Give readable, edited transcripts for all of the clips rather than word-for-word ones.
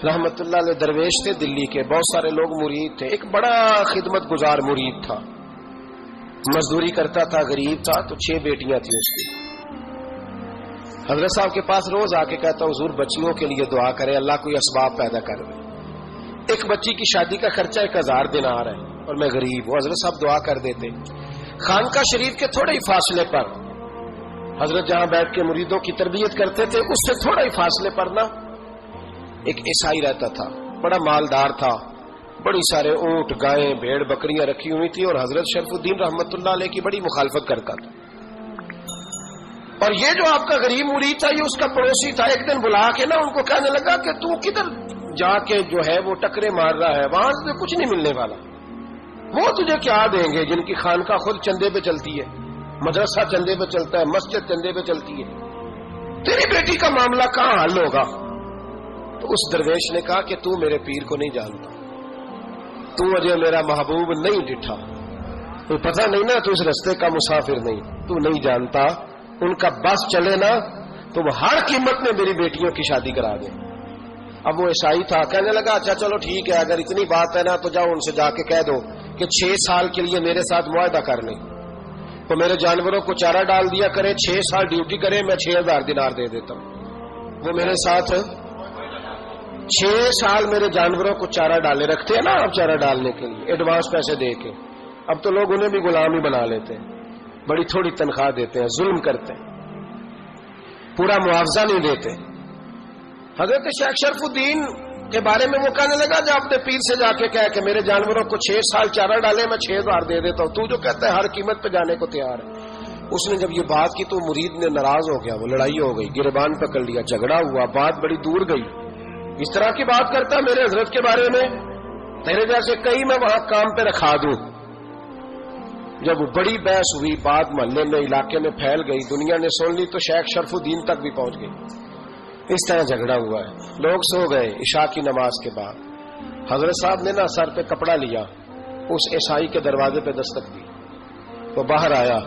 رحمت اللہ علیہ درویش تھے دلی کے، بہت سارے لوگ مرید تھے. ایک بڑا خدمت گزار مرید تھا، مزدوری کرتا تھا، غریب تھا، تو 6 بیٹیاں تھیں اس کی. حضرت صاحب کے پاس روز آ کے کہتا حضور بچیوں کے لیے دعا کرے، اللہ کوئی اسباب پیدا کر دے. ایک بچی کی شادی کا خرچہ 1000 دینار ہے اور میں غریب ہوں. حضرت صاحب دعا کر دیتے. خانقاہ شریف کے تھوڑے ہی فاصلے پر حضرت جہاں بیٹھ کے مریدوں کی تربیت کرتے تھے، اس سے تھوڑا ہی فاصلے پر نا ایک عیسائی رہتا تھا، بڑا مالدار تھا، بڑی سارے اونٹ، گائیں، بھیڑ، بکریاں رکھی ہوئی تھی، اور حضرت شرف الدین رحمت اللہ علیہ کی بڑی مخالفت کرتا تھا. اور یہ جو آپ کا غریب مرید تھا، یہ اس کا پڑوسی تھا. ایک دن بلا کے نا ان کو کہنے لگا کہ تو کدھر جا کے جو ہے وہ ٹکرے مار رہا ہے، وہاں سے کچھ نہیں ملنے والا. وہ تجھے کیا دیں گے جن کی خانقاہ خود چندے پہ چلتی ہے، مدرسہ چندے پہ چلتا ہے، مسجد چندے پہ چلتی ہے، تیری بیٹی کا معاملہ کہاں حل ہوگا؟ تو اس درویش نے کہا کہ تو میرے پیر کو نہیں جانتا، تو مجھے میرا محبوب نہیں ڈٹھا، تو پتہ نہیں نا، تو اس رستے کا مسافر نہیں، تو نہیں جانتا. ان کا بس چلے نا تو وہ ہر قیمت میں میری بیٹیوں کی شادی کرا دیں. اب وہ عیسائی تھا، کہنے لگا اچھا چلو ٹھیک ہے، اگر اتنی بات ہے نا تو جاؤ ان سے جا کے کہہ دو کہ 6 سال کے لیے میرے ساتھ معاہدہ کر لیں، تو میرے جانوروں کو چارہ ڈال دیا کرے، 6 سال ڈیوٹی کرے، میں 6000 دینار دے دیتا ہوں. وہ میرے ساتھ 6 سال میرے جانوروں کو چارہ ڈالے رکھتے ہیں نا آپ، چارہ ڈالنے کے لیے ایڈوانس پیسے دے کے. اب تو لوگ انہیں بھی غلام ہی بنا لیتے ہیں، بڑی تھوڑی تنخواہ دیتے ہیں، ظلم کرتے ہیں، پورا معاوضہ نہیں دیتے. حضرت شیخ شرف الدین کے بارے میں وہ کہنے لگا جب اپنے پیر سے جا کے کہہ کہ میرے جانوروں کو 6 سال چارہ ڈالے، میں 6000 دے دیتا ہوں، تو جو کہتا ہے ہر قیمت پہ جانے کو تیار ہے. اس نے جب یہ بات کی تو مرید نے ناراض ہو گیا، وہ لڑائی ہو گئی، گریبان پکڑ لیا، جھگڑا ہوا، بات بڑی دور گئی. اس طرح کی بات کرتا میرے حضرت کے بارے میں، تیرے جیسے کئی میں وہاں کام پہ رکھا دوں. جب وہ بڑی بحث ہوئی، بات محلے میں، علاقے میں پھیل گئی، دنیا نے سن لی، تو شیخ شرف الدین تک بھی پہنچ گئی. اس طرح جھگڑا ہوا ہے. لوگ سو گئے عشاء کی نماز کے بعد. حضرت صاحب نے نا سر پہ کپڑا لیا، اس عیسائی کے دروازے پہ دستک دی. وہ باہر آیا،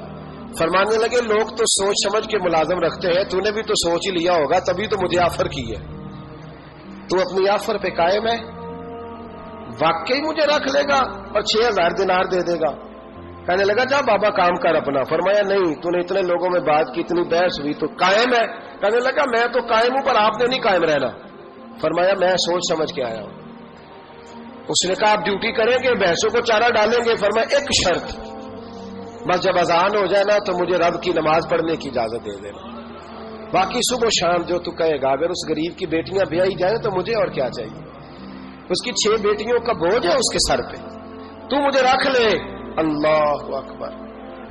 فرمانے لگے لوگ تو سوچ سمجھ کے ملازم رکھتے ہیں، تو نے بھی تو سوچ ہی لیا ہوگا، تبھی تو مجھے آفر کی ہے. تو اپنی آفر پہ قائم ہے؟ واقعی مجھے رکھ لے گا اور 6000 دینار دے دے گا؟ کہنے لگا جا بابا کام کر اپنا. فرمایا نہیں، تو نے اتنے لوگوں میں بات کی، اتنی بحث ہوئی، تو قائم ہے؟ کہنے لگا میں تو قائم ہوں، پر آپ نے نہیں قائم رہنا. فرمایا میں سوچ سمجھ کے آیا ہوں. اس نے کہا آپ ڈیوٹی کریں گے، بحثوں کو چارہ ڈالیں گے؟ فرمایا ایک شرط، بس جب اذان ہو جائے نا تو مجھے رب کی نماز پڑھنے کی اجازت دے دینا، باقی صبح و شام جو تو کہے گا. اگر اس غریب کی بیٹیاں بیائی جائیں تو مجھے اور کیا چاہیے؟ اس کی 6 بیٹیوں کا بوجھ ہے اس کے سر پہ، تو مجھے رکھ لے. اللہ اکبر.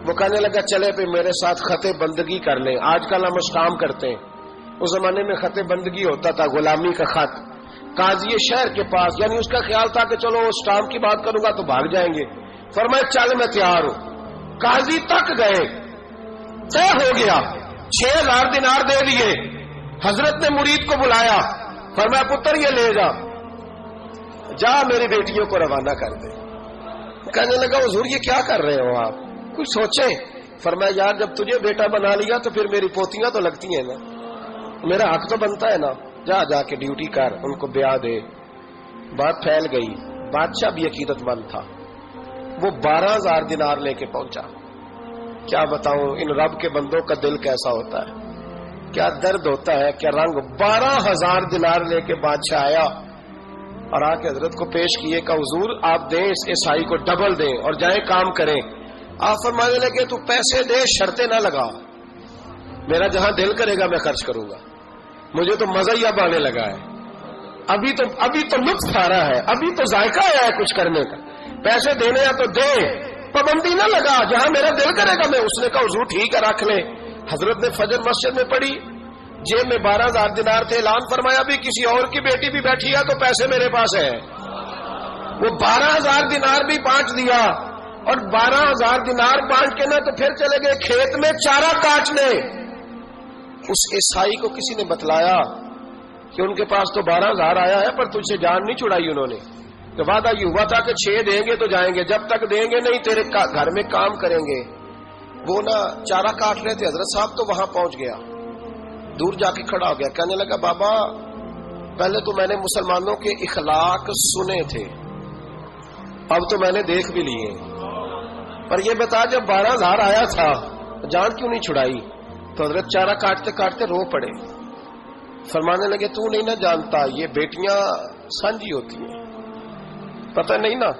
وہ کہنے لگا چلے پہ میرے ساتھ خط بندگی کر لیں. آج کل ہم اس کام کرتے ہیں، اس زمانے میں خط بندگی ہوتا تھا، غلامی کا خط. قاضی شہر کے پاس، یعنی اس کا خیال تھا کہ چلو اس ٹام کی بات کروں گا تو بھاگ جائیں گے. فرمایا چل میں تیار ہوں. قاضی تک گئے، طے ہو گیا، 6000 دینار دے دیے. حضرت نے مرید کو بلایا، فرمایا پتر یہ لے جا میری بیٹیوں کو روانہ کر دے. کہنے لگا حضور یہ کیا کر رہے ہو آپ، کچھ سوچیں. فرمایا یار جب تجھے بیٹا بنا لیا تو پھر میری پوتیاں تو لگتی ہیں نا، میرا حق تو بنتا ہے نا. جا کے ڈیوٹی کر، ان کو بیاہ دے. بات پھیل گئی. بادشاہ بھی عقیدت مند تھا، وہ 12000 دینار لے کے پہنچا. کیا بتاؤں ان رب کے بندوں کا دل کیسا ہوتا ہے، کیا درد ہوتا ہے، کیا رنگ. 12000 دینار لے کے بادشاہ آیا اور آ کے حضرت کو پیش کیے کہ حضور آپ دیں اس عیسائی کو ڈبل دیں اور جائیں کام کریں. آپ فرمانے لگے تو پیسے دے، شرطیں نہ لگا، میرا جہاں دل کرے گا میں خرچ کروں گا. مجھے تو مزہ ہی اب آنے لگا ہے، ابھی تو لطف آ رہا ہے، ابھی تو ذائقہ آیا ہے کچھ کرنے کا. پیسے دینے یا تو دے، پابندی نہ لگا، جہاں میرا دل کرے گا میں. اس نے کہا حضور ٹھیک ہے رکھ لیں. حضرت نے فجر مسجد میں پڑھی، جیب میں 12000 دینار تھے. اعلان فرمایا بھی کسی اور کی بیٹی بھی بیٹھی ہے تو پیسے میرے پاس ہے. وہ 12000 دینار بھی بانٹ دیا، اور 12000 دینار بانٹ کے نا تو پھر چلے گئے کھیت میں چارہ کاٹنے. اس عیسائی کو کسی نے بتلایا کہ ان کے پاس تو 12000 آیا ہے پر تجھ سے جان نہیں چھڑائی انہوں نے. تو وعدہ یہ ہوا تھا کہ 6 دیں گے تو جائیں گے، جب تک دیں گے نہیں تیرے گھر میں کام کریں گے. وہ نا چارہ کاٹ رہے تھے. حضرت صاحب تو وہاں پہنچ گیا، دور جا کے کھڑا ہو گیا، کہنے لگا بابا پہلے تو میں نے مسلمانوں کے اخلاق سنے تھے، اب تو میں نے دیکھ بھی لیے، پر یہ بتا جب 12,000 آیا تھا جان کیوں نہیں چھڑائی؟ تو حضرت چارہ کاٹتے کاٹتے رو پڑے، فرمانے لگے تو نہیں نہ جانتا یہ بیٹیاں سانجھی ہوتی ہیں، پتہ نہیں نا،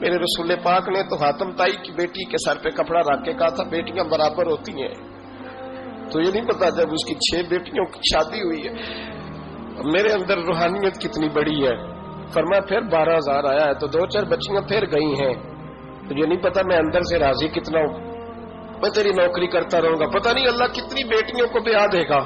میرے رسول پاک نے تو حاتم تائی کی بیٹی کے سر پہ کپڑا رکھ کے کہا تھا بیٹیاں برابر ہوتی ہیں، تو یہ نہیں پتا جب اس کی 6 بیٹیوں کی شادی ہوئی ہے میرے اندر روحانیت کتنی بڑی ہے۔ فرمایا پھر 12,000 آیا ہے تو 2-4 بچیاں پھر گئی ہیں، تو یہ نہیں پتا میں اندر سے راضی کتنا ہوں، میں تیری نوکری کرتا رہوں گا، پتہ نہیں اللہ کتنی بیٹیوں کو بیاہ دے گا۔